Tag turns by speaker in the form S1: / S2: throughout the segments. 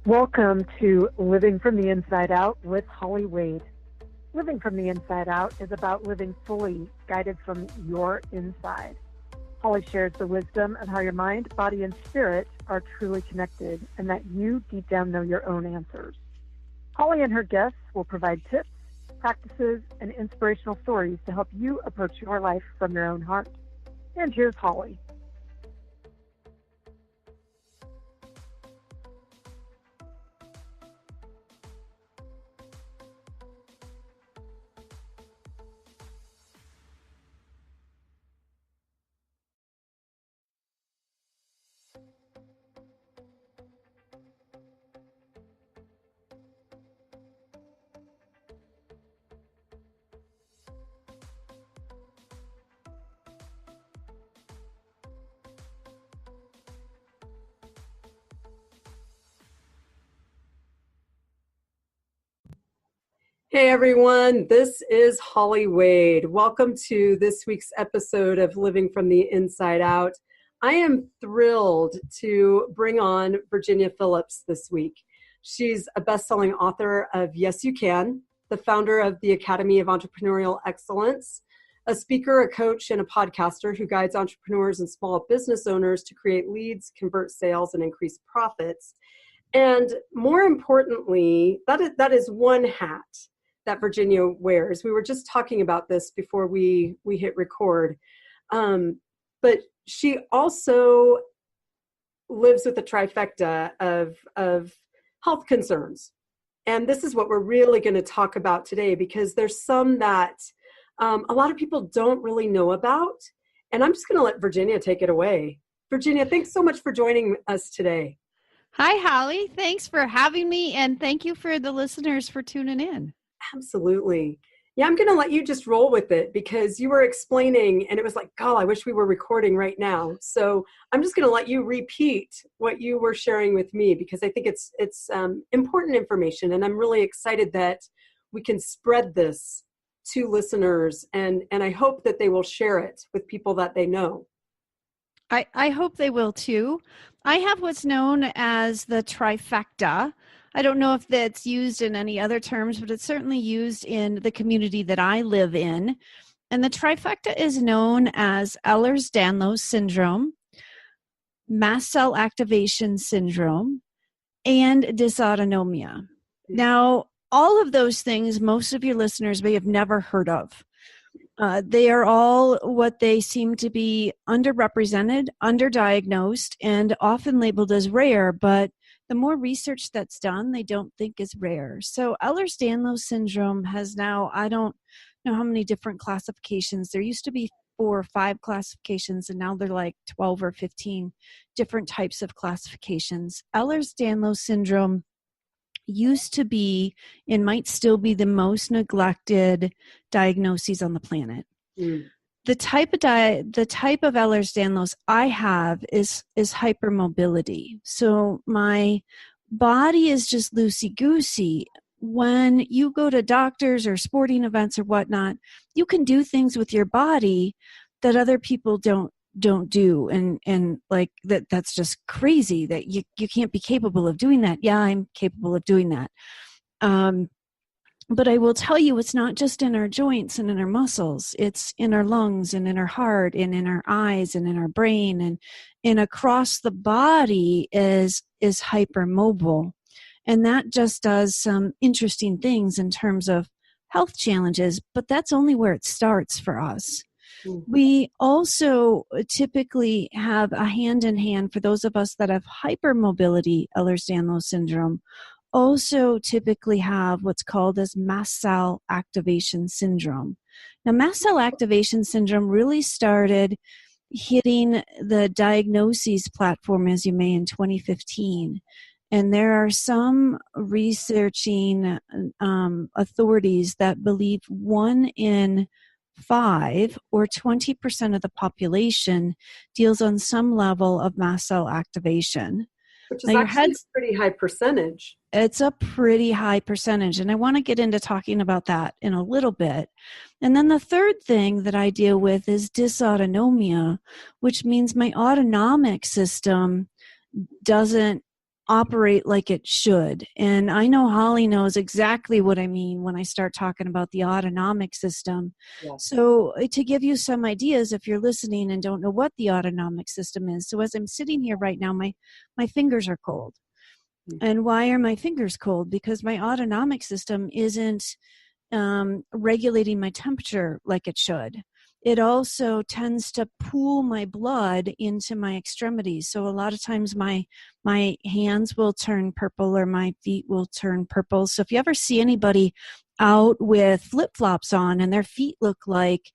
S1: Welcome to Living from the Inside Out with Holly Wade. Living from the Inside Out is about living fully, guided from your inside. Holly shares the wisdom of how your mind, body, and spirit are truly connected and that you deep down know your own answers. Holly and her guests will provide tips, practices, and inspirational stories to help you approach your life from your own heart. And here's Holly.
S2: Hey everyone, this is Holly Wade. Welcome to this week's episode of Living from the Inside Out. I am thrilled to bring on Virginia Phillips this week. She's a best-selling author of Yes You Can, the founder of the Academy of Entrepreneurial Excellence, a speaker, a coach, and a podcaster who guides entrepreneurs and small business owners to create leads, convert sales, and increase profits. And more importantly, that is one hat that Virginia wears. We were just talking about this before we hit record. But she also lives with a trifecta of health concerns. And this is what we're really going to talk about today, because there's some that a lot of people don't really know about. And I'm just going to let Virginia take it away. Virginia, thanks so much for joining us today.
S3: Hi, Holly. Thanks for having me. And thank you for the listeners for tuning in.
S2: Absolutely. Yeah, I'm going to let you just roll with it because you were explaining and it was like, God, I wish we were recording right now. So I'm just going to let you repeat what you were sharing with me because I think it's important information. And I'm really excited that we can spread this to listeners and I hope that they will share it with people that they know.
S3: I hope they will too. I have what's known as the trifecta. I don't know if that's used in any other terms, but it's certainly used in the community that I live in. And the trifecta is known as Ehlers-Danlos syndrome, mast cell activation syndrome, and dysautonomia. Now, all of those things, most of your listeners may have never heard of. They are all what they seem to be underrepresented, underdiagnosed, and often labeled as rare, but the more research that's done, they don't think is rare. So Ehlers-Danlos syndrome has now, I don't know how many different classifications. There used to be 4 or 5 classifications, and now they're like 12 or 15 different types of classifications. Ehlers-Danlos syndrome used to be and might still be the most neglected diagnoses on the planet. The type of Ehlers-Danlos I have is hypermobility. So my body is just loosey-goosey. When you go to doctors or sporting events or whatnot, you can do things with your body that other people don't do. And like that's just crazy that you can't be capable of doing that. Yeah, I'm capable of doing that. But I will tell you, it's not just in our joints and in our muscles. It's in our lungs and in our heart and in our eyes and in our brain and across the body is hypermobile. And that just does some interesting things in terms of health challenges, but that's only where it starts for us. We also typically have a hand in hand for those of us that have hypermobility, Ehlers-Danlos syndrome, also typically have what's called as mast cell activation syndrome. Now, mast cell activation syndrome really started hitting the diagnoses platform, as you may, in 2015. And there are some researching authorities that believe 1 in 5 or 20% of the population deals on some level of mast cell activation.
S2: Which is actually a pretty high percentage.
S3: It's a pretty high percentage. And I want to get into talking about that in a little bit. And then the third thing that I deal with is dysautonomia, which means my autonomic system doesn't operate like it should. And I know Holly knows exactly what I mean when I start talking about the autonomic system.
S2: Yeah.
S3: So to give you some ideas, if you're listening and don't know what the autonomic system is. So as I'm sitting here right now, my fingers are cold. And why are my fingers cold? Because my autonomic system isn't regulating my temperature like it should. It also tends to pool my blood into my extremities. So a lot of times my hands will turn purple or my feet will turn purple. So if you ever see anybody out with flip-flops on and their feet look like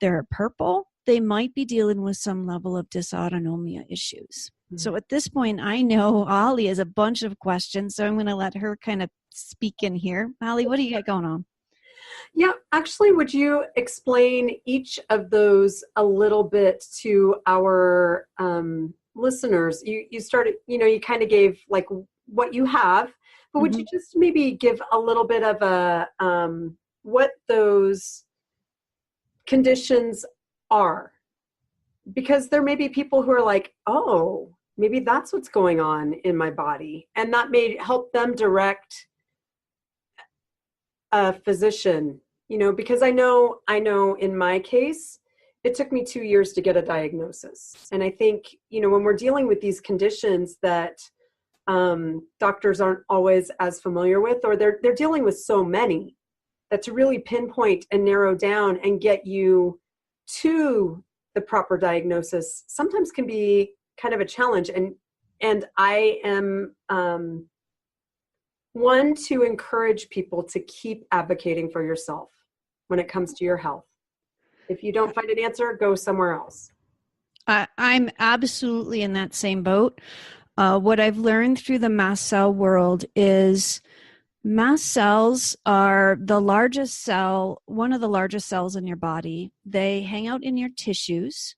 S3: they're purple, they might be dealing with some level of dysautonomia issues. So at this point, I know Holly has a bunch of questions, so I'm going to let her kind of speak in here. Holly, what do you got going on?
S2: Yeah, actually, would you explain each of those a little bit to our listeners? You started, you kind of gave like what you have, but would you just maybe give a little bit of a what those conditions are? Because there may be people who are like, oh, maybe that's what's going on in my body, and that may help them direct a physician, because I know in my case, it took me 2 years to get a diagnosis. And I think, when we're dealing with these conditions that doctors aren't always as familiar with, or they're dealing with so many, that to really pinpoint and narrow down and get you to the proper diagnosis sometimes can be kind of a challenge. And I am one to encourage people to keep advocating for yourself when it comes to your health. If you don't find an answer, go somewhere else.
S3: I'm absolutely in that same boat. What I've learned through the mast cell world is mast cells are the largest cell, one of the largest cells in your body. They hang out in your tissues,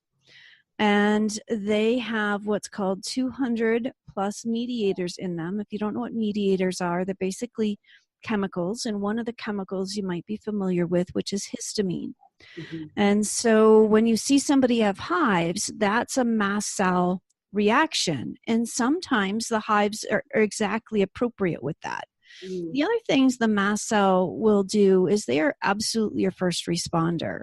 S3: and they have what's called 200 plus mediators in them. If you don't know what mediators are, they're basically chemicals, and one of the chemicals you might be familiar with, which is histamine. And so when you see somebody have hives, that's a mast cell reaction. And sometimes the hives are exactly appropriate with that. The other things the mast cell will do is they are absolutely your first responder.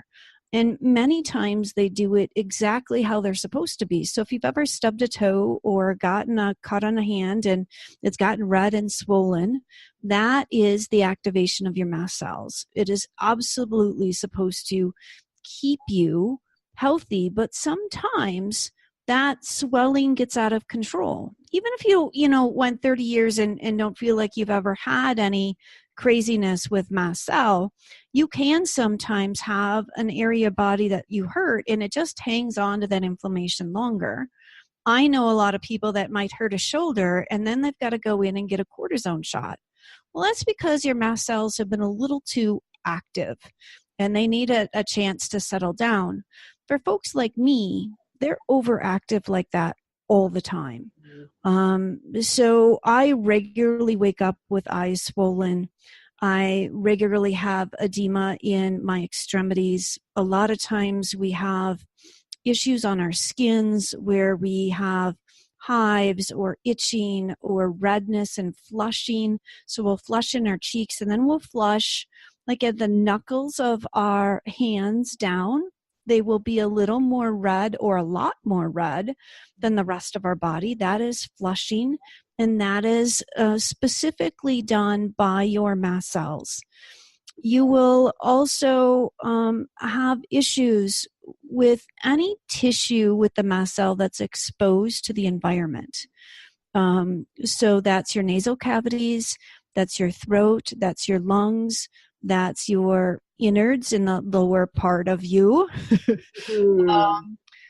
S3: And many times they do it exactly how they're supposed to be. So if you've ever stubbed a toe or gotten a cut on a hand and it's gotten red and swollen, that is the activation of your mast cells. It is absolutely supposed to keep you healthy, but sometimes that swelling gets out of control. Even if you went 30 years and don't feel like you've ever had any craziness with mast cell, you can sometimes have an area of body that you hurt and it just hangs on to that inflammation longer. I know a lot of people that might hurt a shoulder and then they've got to go in and get a cortisone shot. Well, that's because your mast cells have been a little too active and they need a chance to settle down. For folks like me, they're overactive like that all the time. So I regularly wake up with eyes swollen. I regularly have edema in my extremities. A lot of times we have issues on our skins where we have hives or itching or redness and flushing. So we'll flush in our cheeks and then we'll flush like at the knuckles of our hands down. They will be a little more red or a lot more red than the rest of our body. That is flushing, and that is specifically done by your mast cells. You will also have issues with any tissue with the mast cell that's exposed to the environment. So that's your nasal cavities, that's your throat, that's your lungs, that's your innards in the lower part of you.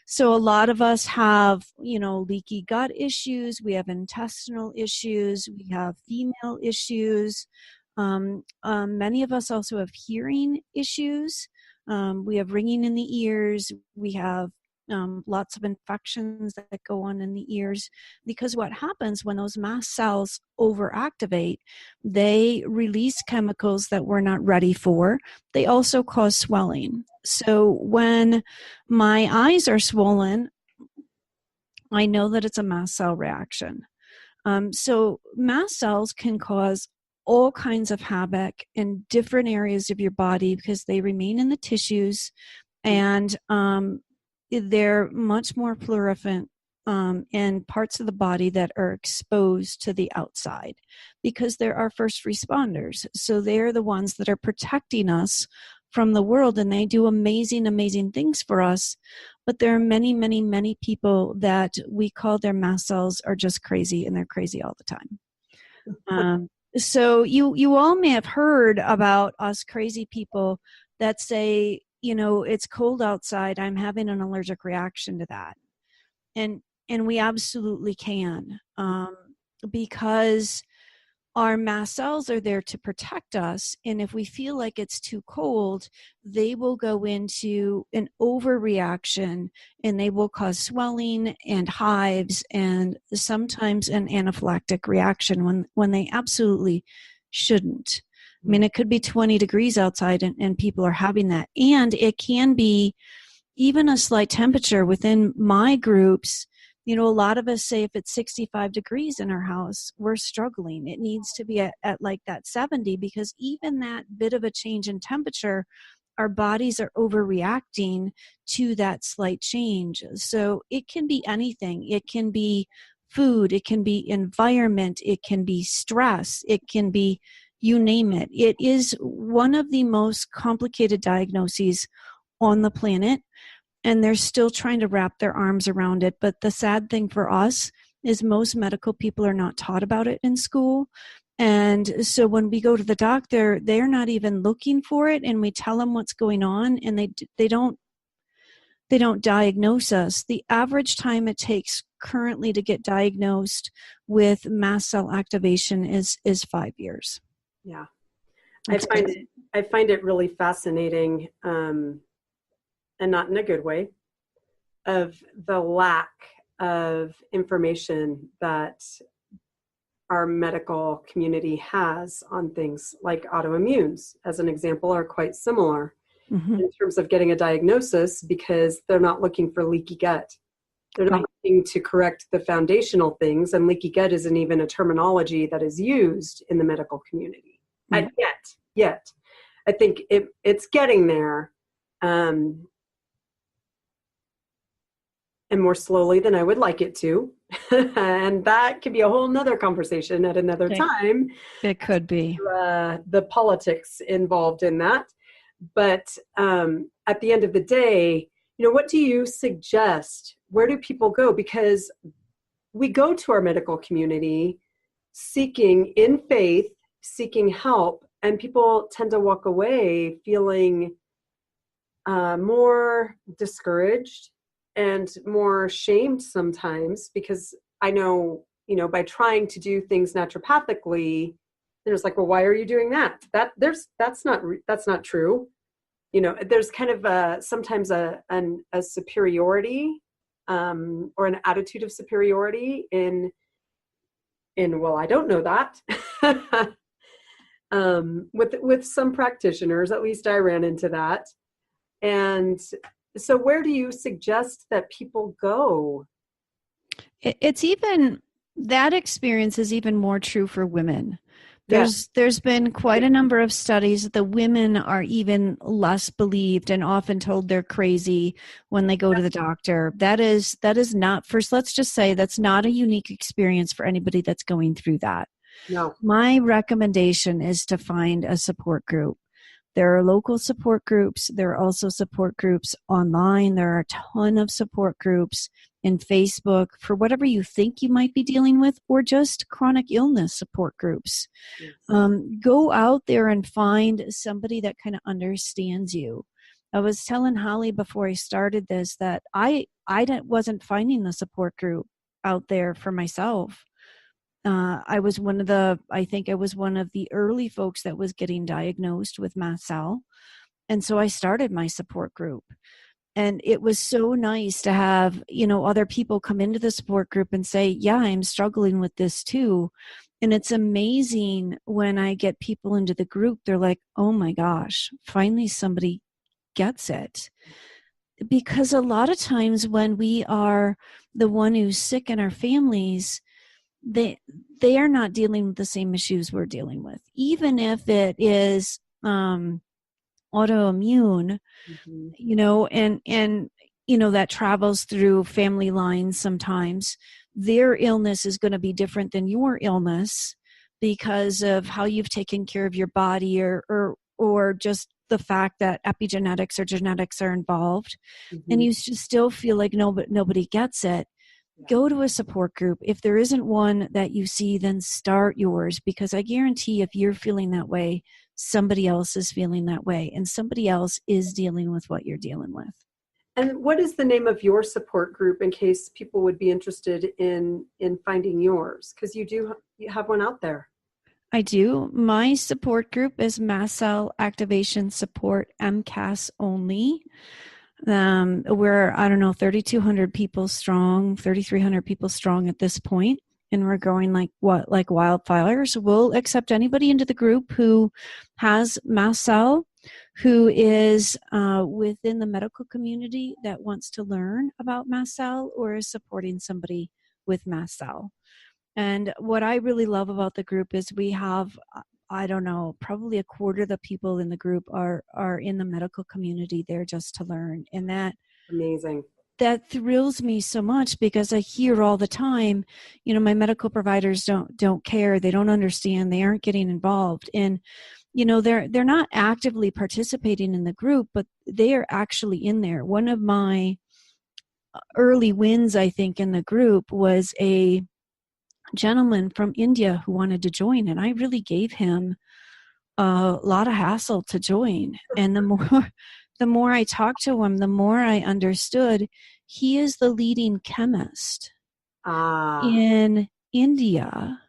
S3: So a lot of us have, leaky gut issues. We have intestinal issues. We have female issues. Many of us also have hearing issues. We have ringing in the ears. We have lots of infections that go on in the ears, because what happens when those mast cells overactivate, they release chemicals that we're not ready for. They also cause swelling. So when my eyes are swollen, I know that it's a mast cell reaction. So mast cells can cause all kinds of havoc in different areas of your body because they remain in the tissues, and they're much more fluorescent in parts of the body that are exposed to the outside, because they're our first responders. So they're the ones that are protecting us from the world, and they do amazing, amazing things for us. But there are many, many, many people that we call their mast cells are just crazy, and they're crazy all the time. So you all may have heard about us crazy people that say, it's cold outside, I'm having an allergic reaction to that. And we absolutely can, because our mast cells are there to protect us. And if we feel like it's too cold, they will go into an overreaction, and they will cause swelling and hives and sometimes an anaphylactic reaction when they absolutely shouldn't. I mean, it could be 20 degrees outside and people are having that. And it can be even a slight temperature within my groups. A lot of us say if it's 65 degrees in our house, we're struggling. It needs to be at like that 70, because even that bit of a change in temperature, our bodies are overreacting to that slight change. So it can be anything. It can be food. It can be environment. It can be stress. It can be, you name it. It is one of the most complicated diagnoses on the planet, and they're still trying to wrap their arms around it. But the sad thing for us is most medical people are not taught about it in school. And so when we go to the doctor, they're not even looking for it, and we tell them what's going on, and they don't diagnose us. The average time it takes currently to get diagnosed with mast cell activation is 5 years.
S2: Yeah. I find it really fascinating, and not in a good way, of the lack of information that our medical community has on things like autoimmunes, as an example, are quite similar in terms of getting a diagnosis, because they're not looking for leaky gut. They're not looking to correct the foundational things, and leaky gut isn't even a terminology that is used in the medical community yet. I think it's getting there. And more slowly than I would like it to. And that could be a whole nother conversation at another time.
S3: It could be.
S2: The politics involved in that. But at the end of the day, what do you suggest? Where do people go? Because we go to our medical community seeking in faith, seeking help, and people tend to walk away feeling more discouraged and more shamed sometimes, because I know, by trying to do things naturopathically, there's like, well, why are you doing that? That's not true. There's kind of sometimes a superiority, or an attitude of superiority in, well, I don't know that. With some practitioners, at least I ran into that. And so where do you suggest that people go?
S3: It's even, that experience is even more true for women. There's been quite a number of studies that the women are even less believed and often told they're crazy when they go to the doctor. That is not, first, let's just say that's not a unique experience for anybody that's going through that.
S2: No.
S3: My recommendation is to find a support group. There are local support groups. There are also support groups online. There are a ton of support groups in Facebook for whatever you think you might be dealing with, or just chronic illness support groups. Yes. Go out there and find somebody that kind of understands you. I was telling Holly before I started this that I wasn't finding the support group out there for myself. I was one of the early folks that was getting diagnosed with mast cell. And so I started my support group. And it was so nice to have, other people come into the support group and say, yeah, I'm struggling with this too. And it's amazing when I get people into the group, they're like, oh my gosh, finally somebody gets it. Because a lot of times when we are the one who's sick in our families, they are not dealing with the same issues we're dealing with, even if it is autoimmune, and that travels through family lines. Sometimes their illness is going to be different than your illness because of how you've taken care of your body, or just the fact that epigenetics or genetics are involved, and you still feel like nobody gets it. Go to a support group. If there isn't one that you see, then start yours, because I guarantee if you're feeling that way, somebody else is feeling that way, and somebody else is dealing with what you're dealing with.
S2: And what is the name of your support group, in case people would be interested in finding yours? Because you have one out there.
S3: I do. My support group is Mast Cell Activation Support, MCAS only. We're, 3,200 people strong, 3,300 people strong at this point, and we're growing like wildfires. We'll accept anybody into the group who has mast cell, who is within the medical community that wants to learn about mast cell, or is supporting somebody with mast cell. And what I really love about the group is we have, probably a quarter of the people in the group are in the medical community there just to learn. And that
S2: amazing.
S3: That thrills me so much, because I hear all the time, my medical providers don't care, they don't understand, they aren't getting involved. And they're not actively participating in the group, but they are actually in there. One of my early wins, I think, in the group was a gentleman from India who wanted to join, and I really gave him a lot of hassle to join. And the more I talked to him, the more I understood he is the leading chemist in India,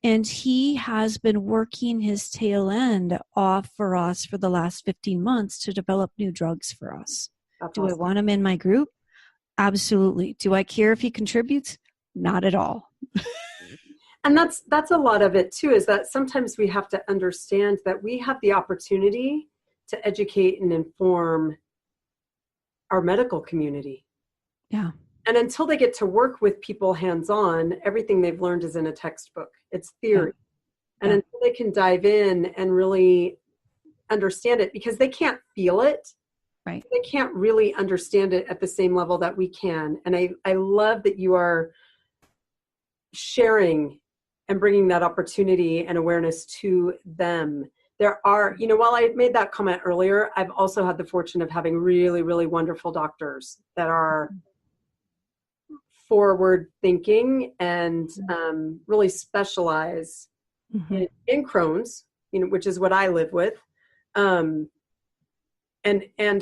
S3: and he has been working his tail end off for us for the last 15 months to develop new drugs for us.
S2: That's
S3: Do
S2: awesome.
S3: I want him in my group? Absolutely. Do I care if he contributes? Not at all.
S2: And that's a lot of it too, is that sometimes we have to understand that we have the opportunity to educate and inform our medical community.
S3: Yeah.
S2: And until they get to work with people hands-on, everything they've learned is in a textbook. It's theory. Yeah. And until they can dive in and really understand it, because they can't feel it.
S3: Right.
S2: They can't really understand it at the same level that we can. And I love that you are sharing and bringing that opportunity and awareness to them. There are, while I made that comment earlier, I've also had the fortune of having really, really wonderful doctors that are forward thinking and really specialize in Crohn's, which is what I live with, and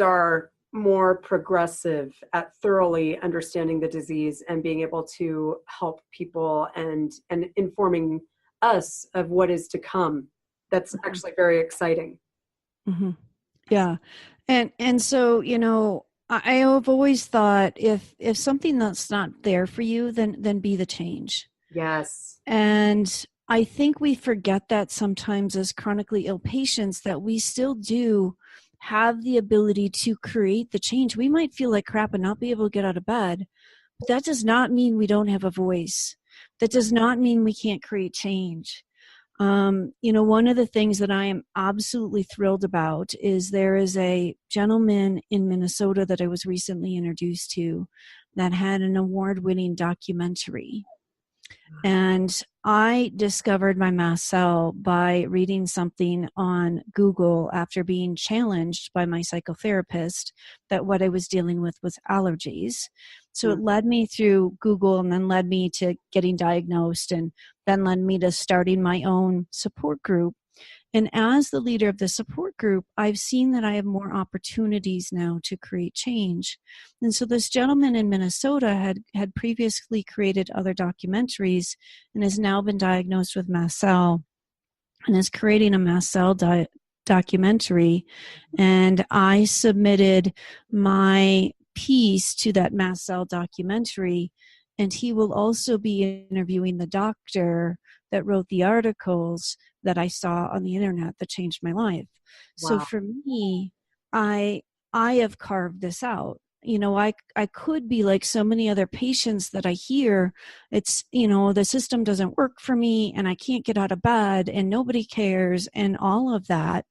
S2: are more progressive at thoroughly understanding the disease and being able to help people and informing us of what is to come. That's actually very exciting.
S3: Mm-hmm. Yeah. And so, I have always thought if something that's not there for you, then be the change.
S2: Yes.
S3: And I think we forget that sometimes as chronically ill patients, that we still do have the ability to create the change. We might feel like crap and not be able to get out of bed, but that does not mean we don't have a voice. That does not mean we can't create change. One of the things that I am absolutely thrilled about is there is a gentleman in Minnesota that I was recently introduced to that had an award-winning documentary. And I discovered my mast cell by reading something on Google after being challenged by my psychotherapist that what I was dealing with was allergies. So it led me through Google, and then led me to getting diagnosed, and then led me to starting my own support group. And as the leader of the support group, I've seen that I have more opportunities now to create change. And so this gentleman in Minnesota had previously created other documentaries and has now been diagnosed with mast cell and is creating a mast cell documentary. And I submitted my piece to that mast cell documentary, and he will also be interviewing the doctor that wrote the articles that I saw on the internet that changed my life. Wow. So for me, I have carved this out. I could be like so many other patients that I hear, it's, the system doesn't work for me and I can't get out of bed and nobody cares and all of that.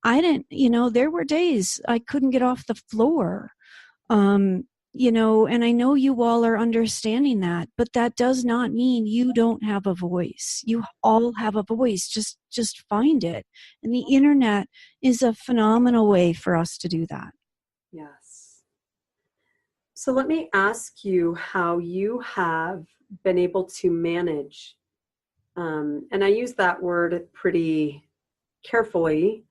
S3: I didn't, there were days I couldn't get off the floor. And I know you all are understanding that, but that does not mean you don't have a voice. You all have a voice. Just find it. And the internet is a phenomenal way for us to do that.
S2: Yes. So let me ask you how you have been able to manage, and I use that word pretty carefully,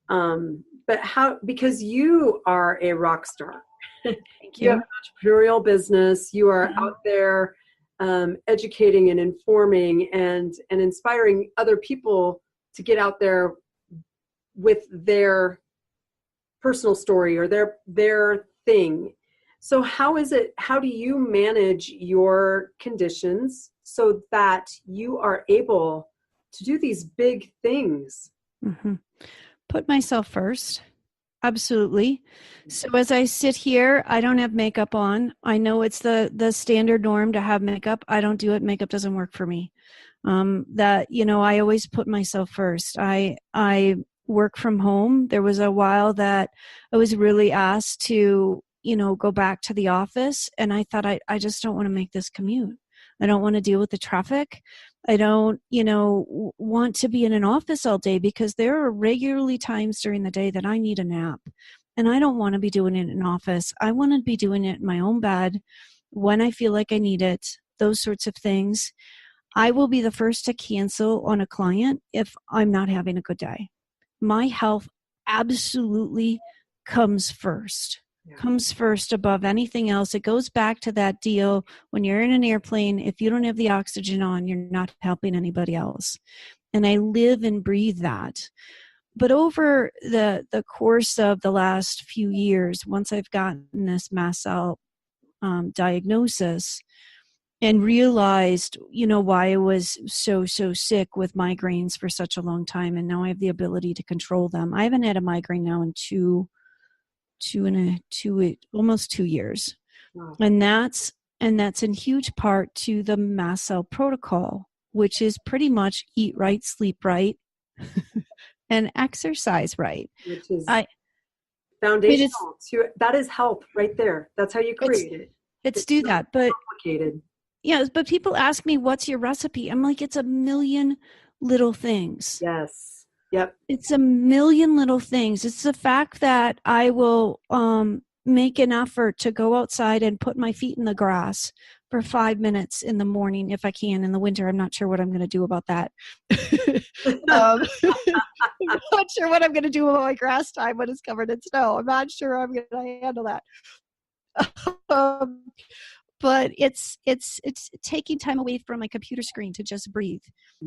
S2: but because you are a rock star.
S3: Thank
S2: You have an entrepreneurial business. You are out there educating and informing and inspiring other people to get out there with their personal story or their thing. So how do you manage your conditions so that you are able to do these big things?
S3: Mm-hmm. Put myself first. Absolutely. So as I sit here, I don't have makeup on. I know it's the standard norm to have makeup. I don't do it. Makeup doesn't work for me. I always put myself first. I work from home. There was a while that I was really asked to, go back to the office. And I thought, I just don't want to make this commute. I don't want to deal with the traffic. I don't, want to be in an office all day because there are regularly times during the day that I need a nap. And I don't want to be doing it in an office. I want to be doing it in my own bed when I feel like I need it, those sorts of things. I will be the first to cancel on a client if I'm not having a good day. My health absolutely comes first. Comes first above anything else. It goes back to that deal when you're in an airplane. If you don't have the oxygen on, you're not helping anybody else. And I live and breathe that. But over the course of the last few years, once I've gotten this mast cell diagnosis and realized, why I was so sick with migraines for such a long time, and now I have the ability to control them. I haven't had a migraine now in almost 2 years.
S2: Wow.
S3: And that's in huge part to the mast cell protocol, which is pretty much eat right, sleep right, and exercise right.
S2: Which is foundational. That is health right there. That's how you create it.
S3: It's do that. But
S2: complicated.
S3: Yeah, but people ask me, what's your recipe? I'm like, it's a million little things.
S2: Yes. Yep.
S3: It's a million little things. It's the fact that I will make an effort to go outside and put my feet in the grass for 5 minutes in the morning if I can. In the winter, I'm not sure what I'm going to do about that. I'm not sure what I'm going to do about my grass time when it's covered in snow. I'm not sure I'm going to handle that. But it's taking time away from my computer screen to just breathe.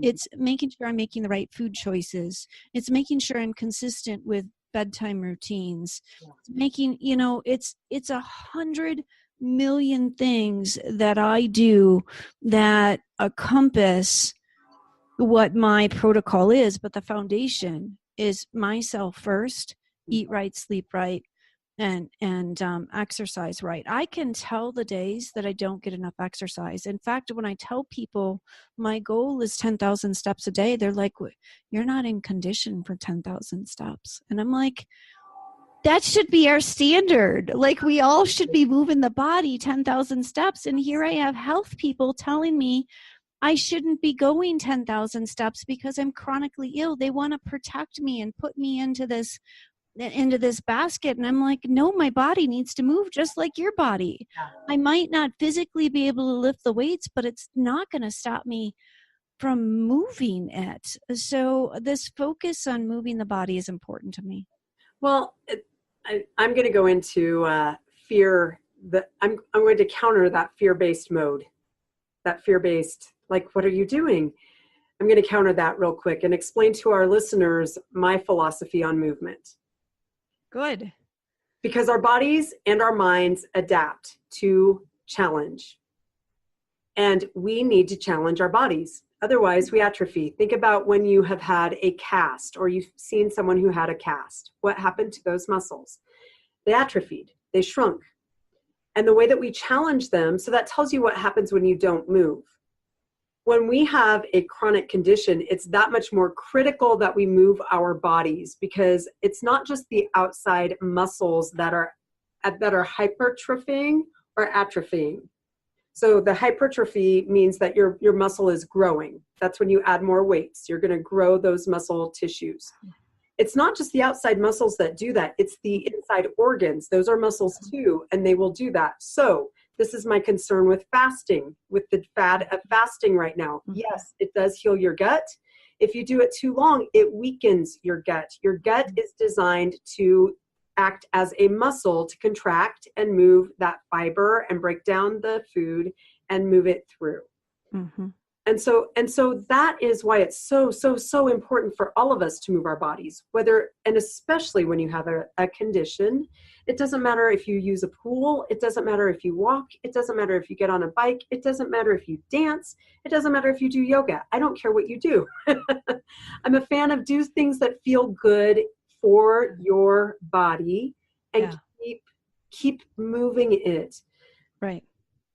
S3: It's making sure I'm making the right food choices. It's making sure I'm consistent with bedtime routines. It's making, it's 100 million things that I do that encompass what my protocol is, but the foundation is myself first, eat right, sleep right, and exercise right. I can tell the days that I don't get enough exercise. In fact, when I tell people my goal is 10,000 steps a day, they're like, you're not in condition for 10,000 steps. And I'm like, that should be our standard. Like, we all should be moving the body 10,000 steps. And here I have health people telling me I shouldn't be going 10,000 steps because I'm chronically ill. They want to protect me and put me into this basket. And I'm like, no, my body needs to move just like your body. I might not physically be able to lift the weights, but it's not going to stop me from moving it. So this focus on moving the body is important to me.
S2: Well, I'm going to go into fear. I'm going to counter that fear-based mode, that fear-based, like, what are you doing? I'm going to counter that real quick and explain to our listeners my philosophy on movement.
S3: Good.
S2: Because our bodies and our minds adapt to challenge. And we need to challenge our bodies. Otherwise, we atrophy. Think about when you have had a cast or you've seen someone who had a cast. What happened to those muscles? They atrophied. They shrunk. And the way that we challenge them, so that tells you what happens when you don't move. When we have a chronic condition, it's that much more critical that we move our bodies, because it's not just the outside muscles that are hypertrophying or atrophying. So the hypertrophy means that your muscle is growing. That's when you add more weights. You're going to grow those muscle tissues. It's not just the outside muscles that do that. It's the inside organs. Those are muscles too, and they will do that. So this is my concern with fasting, with the fad of fasting right now. Yes, it does heal your gut. If you do it too long, it weakens your gut. Your gut is designed to act as a muscle to contract and move that fiber and break down the food and move it through.
S3: Mm-hmm.
S2: And so that is why it's so important for all of us to move our bodies, and especially when you have a condition. It doesn't matter if you use a pool. It doesn't matter if you walk. It doesn't matter if you get on a bike. It doesn't matter if you dance. It doesn't matter if you do yoga. I don't care what you do. I'm a fan of do things that feel good for your body and keep moving it.
S3: Right.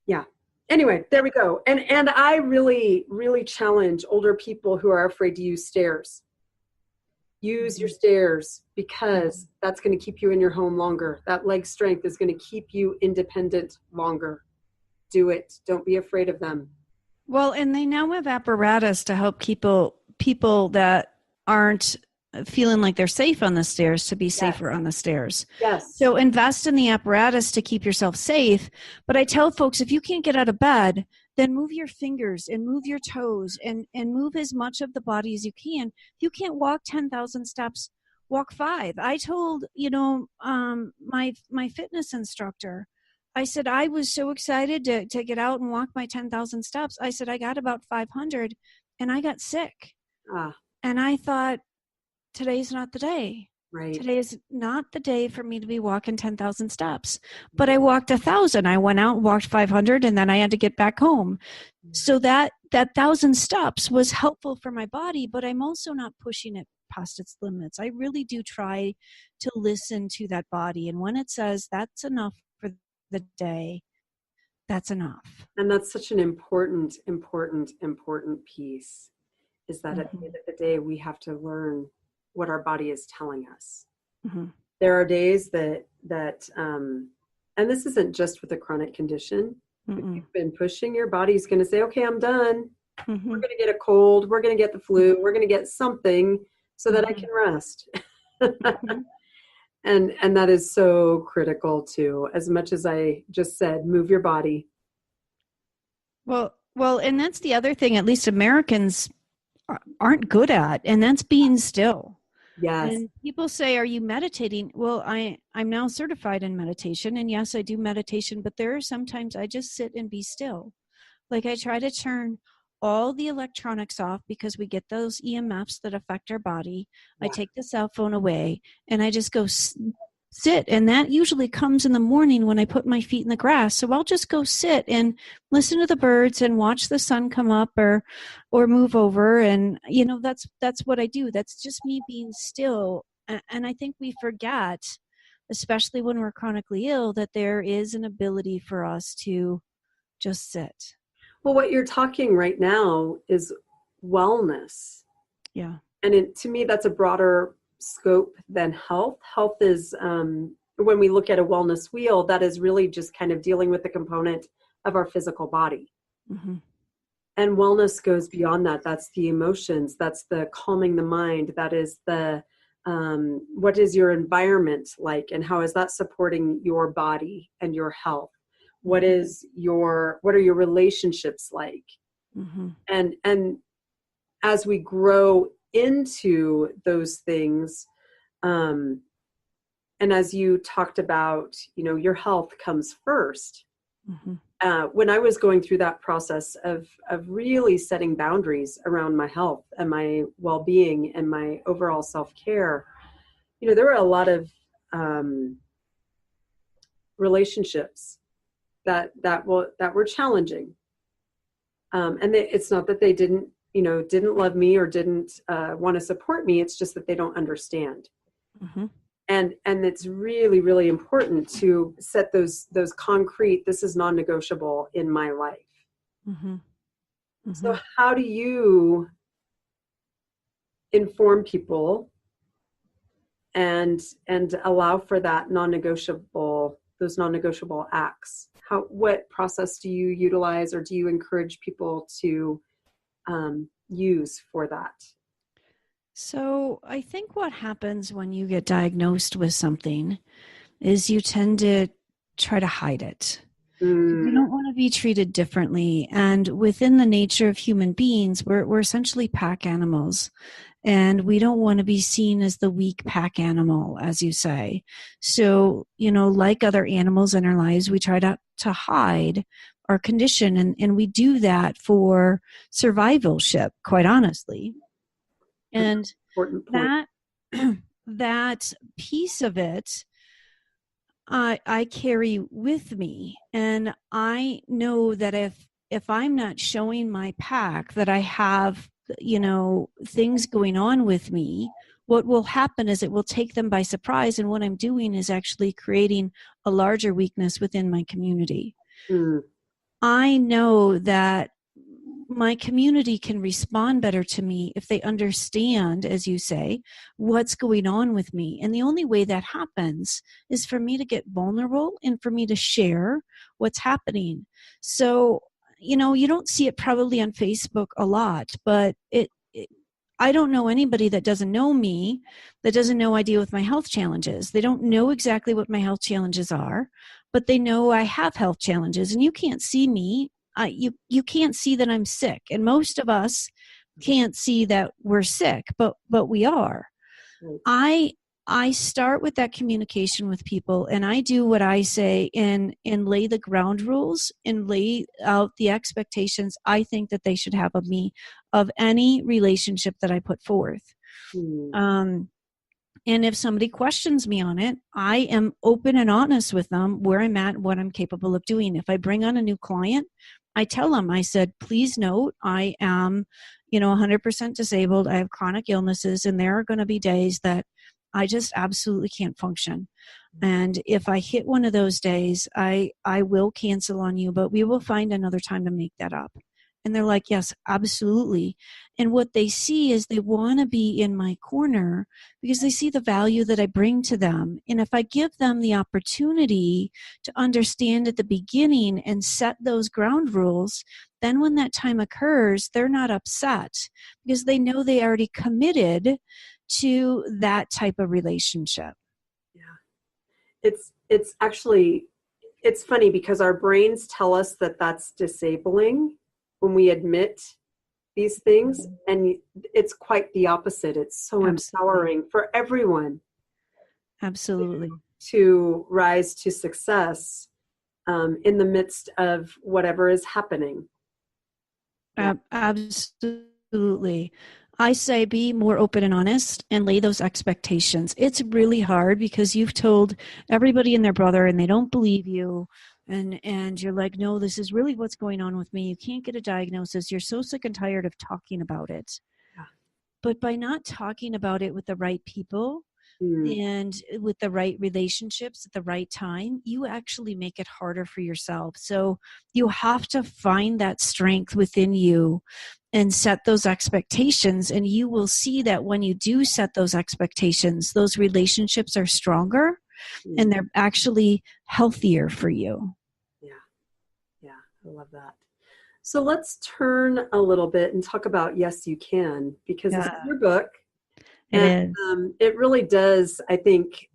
S2: Yeah. Anyway, there we go. And I really, really challenge older people who are afraid to use stairs. Use your stairs, because that's going to keep you in your home longer. That leg strength is going to keep you independent longer. Do it. Don't be afraid of them.
S3: Well, and they now have apparatus to help people that aren't feeling like they're safe on the stairs to be safer on the stairs.
S2: Yes.
S3: So invest in the apparatus to keep yourself safe. But I tell folks, if you can't get out of bed, then move your fingers and move your toes and move as much of the body as you can. If you can't walk 10,000 steps, walk 5. I told, my fitness instructor, I said, I was so excited to get out and walk my 10,000 steps. I said, I got about 500 and I got sick. And I thought, today's not the day.
S2: Right.
S3: Today is not the day for me to be walking 10,000 steps. But I walked 1,000. I went out and walked 500, and then I had to get back home. So that 1,000 steps was helpful for my body, but I'm also not pushing it past its limits. I really do try to listen to that body. And when it says that's enough for the day, that's enough.
S2: And that's such an important piece, is that at the end of the day, we have to learn what our body is telling us.
S3: Mm-hmm.
S2: There are days that and this isn't just with a chronic condition. If you've been pushing, your body's going to say, okay, I'm done.
S3: Mm-hmm.
S2: We're going to get a cold. We're going to get the flu. We're going to get something so that I can rest. And that is so critical too. As much as I just said, move your body. Well,
S3: and that's the other thing, at least Americans aren't good at, and that's being still.
S2: Yes.
S3: And people say, are you meditating? Well, I'm now certified in meditation, and yes, I do meditation, but there are sometimes I just sit and be still. Like I try to turn all the electronics off, because we get those EMFs that affect our body. Yeah. I take the cell phone away and I just go sit. And that usually comes in the morning when I put my feet in the grass. So I'll just go sit and listen to the birds and watch the sun come up or move over. And, that's what I do. That's just me being still. And I think we forget, especially when we're chronically ill, that there is an ability for us to just sit.
S2: Well, what you're talking right now is wellness.
S3: Yeah.
S2: And to me, that's a broader scope than health. Health is, when we look at a wellness wheel, that is really just kind of dealing with the component of our physical body. Mm-hmm. And wellness goes beyond that. That's the emotions. That's the calming the mind. That is the, what is your environment like, and how is that supporting your body and your health? What are your relationships like? Mm-hmm. And as we grow into those things, and as you talked about, your health comes first. Mm-hmm. When I was going through that process of really setting boundaries around my health and my well-being and my overall self-care, there were a lot of relationships that were challenging, and it's not that they didn't love me or didn't want to support me. It's just that they don't understand. Mm-hmm. And it's really, really important to set those concrete, this is non-negotiable in my life.
S3: Mm-hmm. Mm-hmm.
S2: So how do you inform people and allow for that those non-negotiable acts? What process do you utilize, or do you encourage people to use for that?
S3: So I think what happens when you get diagnosed with something is you tend to try to hide it. You don't want to be treated differently. And within the nature of human beings, we're essentially pack animals. And we don't want to be seen as the weak pack animal, as you say. So, like other animals in our lives, we try to hide our condition. And we do that for survivalship, quite honestly. And that piece of it, I carry with me. And I know that if I'm not showing my pack that I have, things going on with me, what will happen is it will take them by surprise. And what I'm doing is actually creating a larger weakness within my community. I know that my community can respond better to me if they understand, as you say, what's going on with me. And the only way that happens is for me to get vulnerable and for me to share what's happening. So, you don't see it probably on Facebook a lot, but I don't know anybody that doesn't know me, that doesn't know I deal with my health challenges. They don't know exactly what my health challenges are, but they know I have health challenges. And you can't see me. You can't see that I'm sick, and most of us can't see that we're sick, but we are. I start with that communication with people, and I do what I say and lay the ground rules and lay out the expectations I think that they should have of me, of any relationship that I put forth. And if somebody questions me on it, I am open and honest with them where I'm at, what I'm capable of doing. If I bring on a new client, I tell them, I said, please note, I am, 100% disabled. I have chronic illnesses, and there are going to be days that I just absolutely can't function. And if I hit one of those days, I will cancel on you, but we will find another time to make that up. And they're like, yes, absolutely. And what they see is they want to be in my corner because they see the value that I bring to them. And if I give them the opportunity to understand at the beginning and set those ground rules, then when that time occurs, they're not upset because they know they already committed to that type of relationship.
S2: Yeah. It's actually, it's funny because our brains tell us that that's disabling when we admit these things, and it's quite the opposite. It's so empowering for everyone.
S3: Absolutely.
S2: To rise to success in the midst of whatever is happening.
S3: Absolutely. I say be more open and honest and lay those expectations. It's really hard because you've told everybody and their brother and they don't believe you. And you're like, no, this is really what's going on with me. You can't get a diagnosis. You're so sick and tired of talking about it.
S2: Yeah.
S3: But by not talking about it with the right people and with the right relationships at the right time, you actually make it harder for yourself. So you have to find that strength within you and set those expectations. And you will see that when you do set those expectations, those relationships are stronger and they're actually healthier for you.
S2: I love that. So let's turn a little bit and talk about Yes, You Can, because this is your book. And it really does, I think,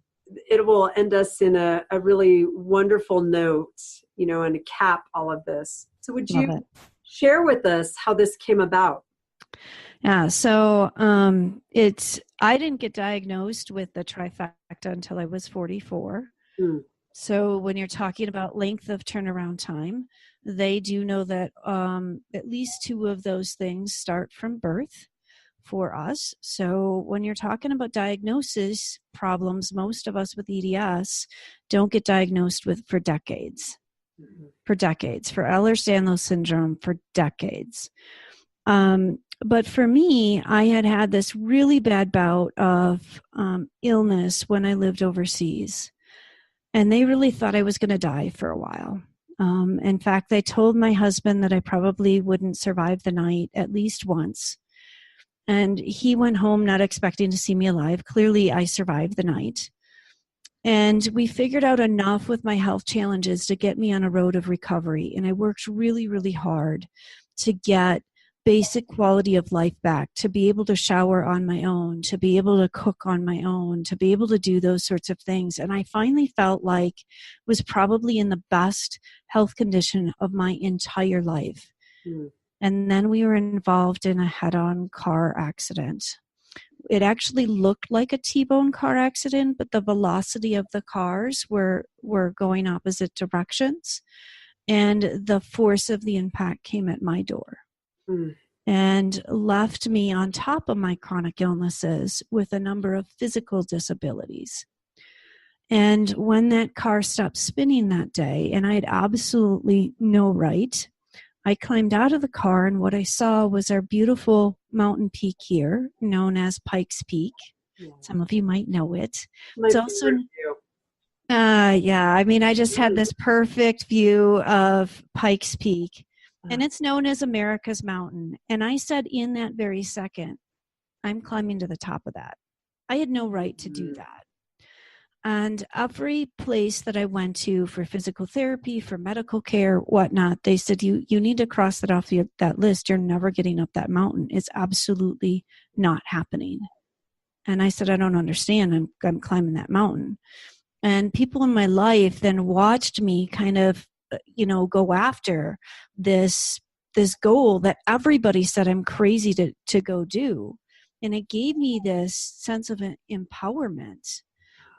S2: it will end us in a really wonderful note, and to cap all of this. So would you share with us how this came about?
S3: Yeah, so I didn't get diagnosed with the trifecta until I was 44. So when you're talking about length of turnaround time, they do know that at least 2 of those things start from birth for us. So when you're talking about diagnosis problems, most of us with EDS don't get diagnosed for decades. For Ehlers-Danlos syndrome for decades. But for me, I had this really bad bout of illness when I lived overseas. And they really thought I was going to die for a while. In fact, they told my husband that I probably wouldn't survive the night at least once. And he went home not expecting to see me alive. Clearly, I survived the night. And we figured out enough with my health challenges to get me on a road of recovery. And I worked really, really hard to get basic quality of life back, to be able to shower on my own, to be able to cook on my own, to be able to do those sorts of things. And I finally felt like I was probably in the best health condition of my entire life. And then we were involved in a head-on car accident. It actually looked like a T-bone car accident, but the velocity of the cars were going opposite directions. And the force of the impact came at my door. And left me on top of my chronic illnesses with a number of physical disabilities. And when that car stopped spinning that day, and I had absolutely no right, I climbed out of the car, and what I saw was our beautiful mountain peak here, known as Pikes Peak. Yeah. Some of you might know it. It's also, I mean, I just had this perfect view of Pikes Peak. And it's known as America's Mountain. And I said in that very second, I'm climbing to the top of that. I had no right to do that. And every place that I went to for physical therapy, for medical care, whatnot, they said, you need to cross that off that list. You're never getting up that mountain. It's absolutely not happening. And I said, I don't understand. I'm climbing that mountain. And people in my life then watched me kind of go after this goal that everybody said I'm crazy to go do. And it gave me this sense of empowerment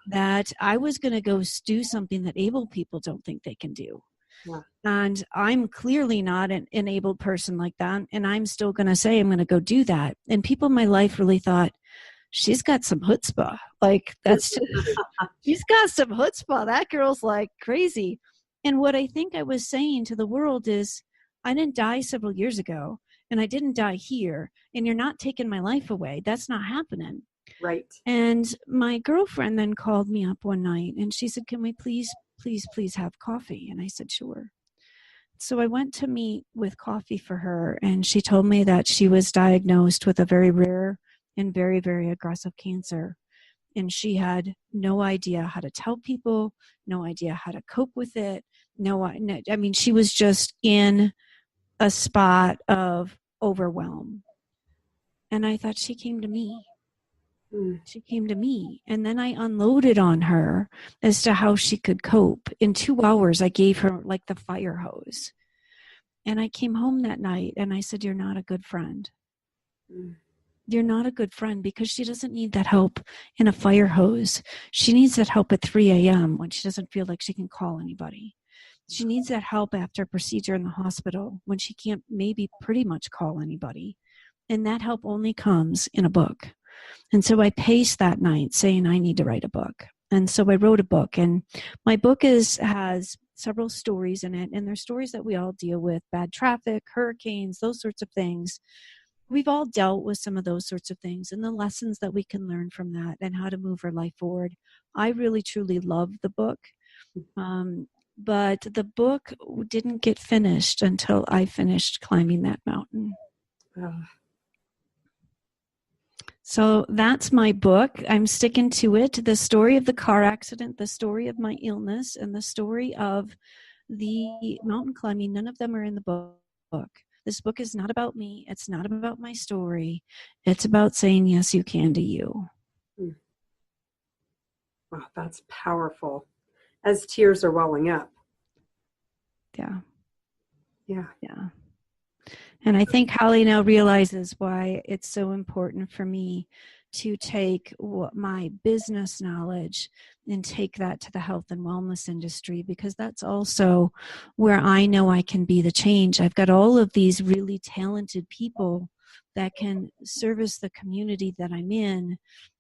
S3: that I was going to go do something that able people don't think they can do. Yeah. And I'm clearly not an enabled person like that. And I'm still going to say I'm going to go do that. And people in my life really thought, she's got some chutzpah. Like, she's got some chutzpah. That girl's like crazy. And what I think I was saying to the world is, I didn't die several years ago, and I didn't die here, and you're not taking my life away. That's not happening.
S2: Right.
S3: And my girlfriend then called me up one night, and she said, can we please have coffee? And I said, sure. So I went to meet with coffee for her, and she told me that she was diagnosed with a very rare and very, very aggressive cancer. And she had no idea how to tell people, no idea how to cope with it. I mean, she was just in a spot of overwhelm. And I thought, she came to me. She came to me. And then I unloaded on her as to how she could cope. In 2 hours, I gave her like the fire hose. And I came home that night and I said, you're not a good friend. You're not a good friend, because she doesn't need that help in a fire hose. She needs that help at 3 a.m. when she doesn't feel like she can call anybody. She needs that help after a procedure in the hospital when she can't maybe pretty much call anybody. And that help only comes in a book. And so I paced that night saying, I need to write a book. And so I wrote a book, and my book has several stories in it. And they're stories that we all deal with: bad traffic, hurricanes, those sorts of things. We've all dealt with some of those sorts of things, and the lessons that we can learn from that and how to move our life forward. I really, truly love the book. But the book didn't get finished until I finished climbing that mountain. So that's my book. I'm sticking to it. The story of the car accident, the story of my illness, and the story of the mountain climbing, none of them are in the book. This book is not about me. It's not about my story. It's about saying, yes, you can to you.
S2: Wow, that's powerful. As tears are welling up.
S3: Yeah.
S2: Yeah.
S3: Yeah. And I think Holly now realizes why it's so important for me to take my business knowledge and take that to the health and wellness industry, because that's also where I know I can be the change. I've got all of these really talented people that can service the community that I'm in,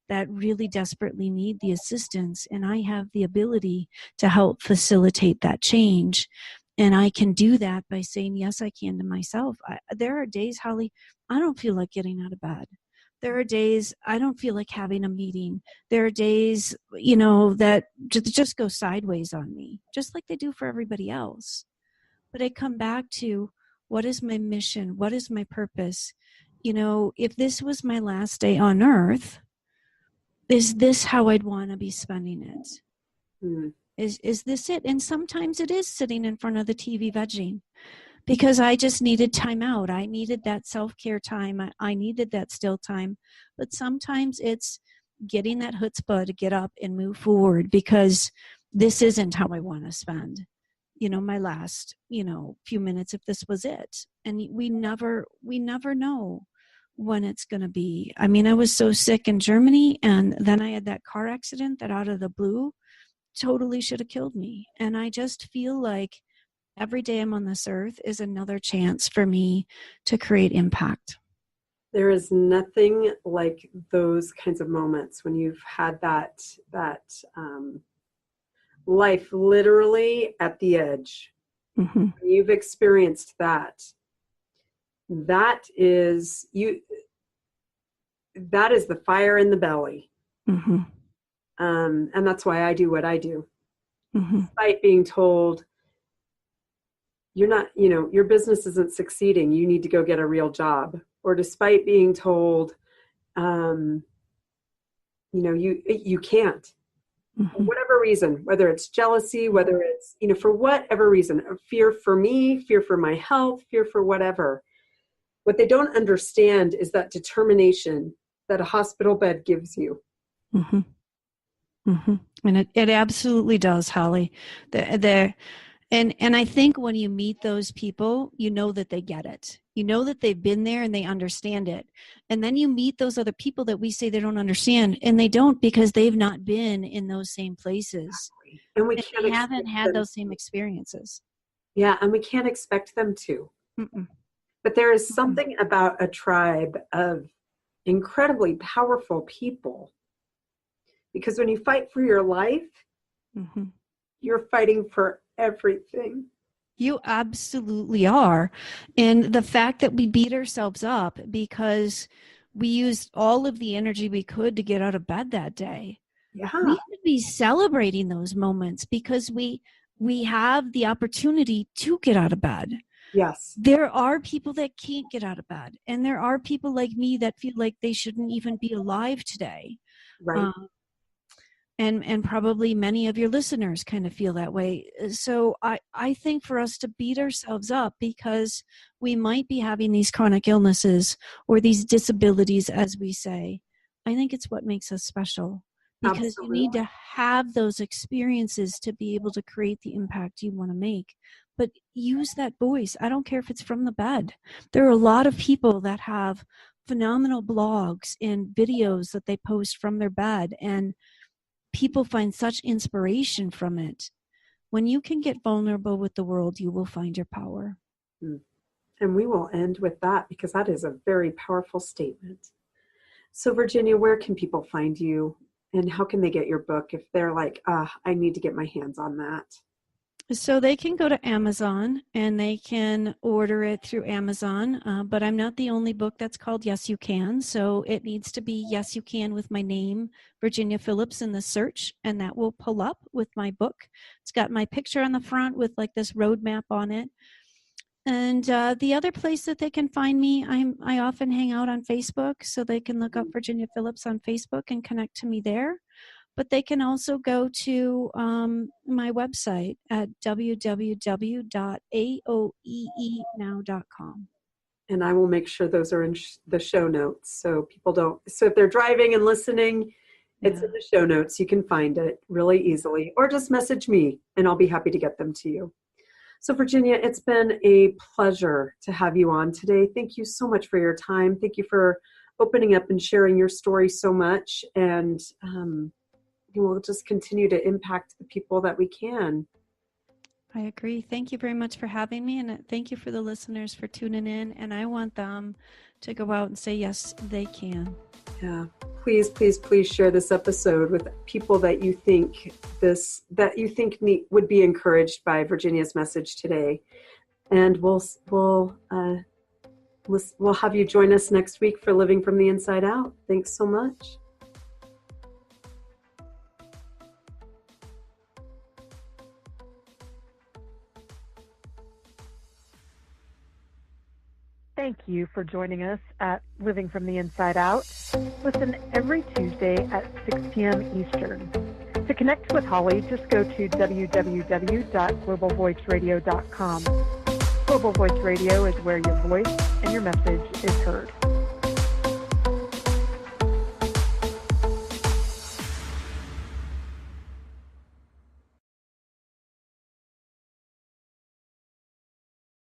S3: that really desperately need the assistance, and I have the ability to help facilitate that change. And I can do that by saying, yes, I can to myself. There are days, Holly, I don't feel like getting out of bed. There are days I don't feel like having a meeting. There are days, that just go sideways on me, just like they do for everybody else. But I come back to, what is my mission? What is my purpose? If this was my last day on earth, is this how I'd want to be spending it?
S2: Mm.
S3: Is this it? And sometimes it is sitting in front of the TV vegging, because I just needed time out. I needed that self-care time. I needed that still time. But sometimes it's getting that chutzpah to get up and move forward, because this isn't how I want to spend, my last, few minutes, if this was it. And we never know when it's going to be. I mean, I was so sick in Germany, and then I had that car accident that out of the blue totally should have killed me. And I just feel like every day I'm on this earth is another chance for me to create impact.
S2: There is nothing like those kinds of moments when you've had that life literally at the edge.
S3: Mm-hmm.
S2: You've experienced that. That is the fire in the belly.
S3: Mm-hmm.
S2: And that's why I do what I do.
S3: Mm-hmm.
S2: Despite being told, you're not, your business isn't succeeding, you need to go get a real job. Or despite being told, you can't.
S3: Mm-hmm.
S2: For whatever reason, whether it's jealousy, whether it's, for whatever reason, fear for me, fear for my health, fear for whatever. What they don't understand is that determination that a hospital bed gives you.
S3: Mm-hmm. Mm-hmm. And it absolutely does, Holly. And I think when you meet those people, you know that they get it. You know that they've been there and they understand it. And then you meet those other people that we say they don't understand, and they don't, because they've not been in those same places.
S2: And
S3: they haven't had those same experiences.
S2: Yeah, and we can't expect them to.
S3: Mm-mm.
S2: But there is something about a tribe of incredibly powerful people. Because when you fight for your life,
S3: Mm-hmm.
S2: you're fighting for everything.
S3: You absolutely are. And the fact that we beat ourselves up because we used all of the energy we could to get out of bed that day.
S2: Yeah.
S3: We should be celebrating those moments, because we have the opportunity to get out of bed.
S2: Yes.
S3: There are people that can't get out of bed. And there are people like me that feel like they shouldn't even be alive today.
S2: Right.
S3: And probably many of your listeners kind of feel that way. So I think for us to beat ourselves up because we might be having these chronic illnesses or these disabilities, as we say, I think it's what makes us special. Because
S2: Absolutely.
S3: You need to have those experiences to be able to create the impact you want to make. But use that voice. I don't care if it's from the bed. There are a lot of people that have phenomenal blogs and videos that they post from their bed, and people find such inspiration from it. When you can get vulnerable with the world, you will find your power.
S2: And we will end with that, because that is a very powerful statement. So Virginia, where can people find you, and how can they get your book if they're like, I need to get my hands on that?
S3: So they can go to Amazon and they can order it through Amazon, but I'm not the only book that's called Yes You Can. So it needs to be Yes You Can with my name, Virginia Phillips, in the search, and that will pull up with my book. It's got my picture on the front with like this roadmap on it. And the other place that they can find me, I often hang out on Facebook, so they can look up Virginia Phillips on Facebook and connect to me there. But they can also go to my website at www.aoeenow.com.
S2: And I will make sure those are in the show notes, so people don't. So if they're driving and listening, it's in the show notes. You can find it really easily, or just message me and I'll be happy to get them to you. So Virginia, it's been a pleasure to have you on today. Thank you so much for your time. Thank you for opening up and sharing your story so much. And we'll just continue to impact the people that we can.
S3: I agree. Thank you very much for having me, and thank you for the listeners for tuning in. And I want them to go out and say, yes, they can.
S2: Yeah. Please, please, please share this episode with people that you think would be encouraged by Virginia's message today. And we'll have you join us next week for Living from the Inside Out. Thanks so much.
S1: Thank you for joining us at Living from the Inside Out. Listen every Tuesday at 6 p.m. Eastern. To connect with Holly, just go to www.globalvoiceradio.com. Global Voice Radio is where your voice and your message is heard.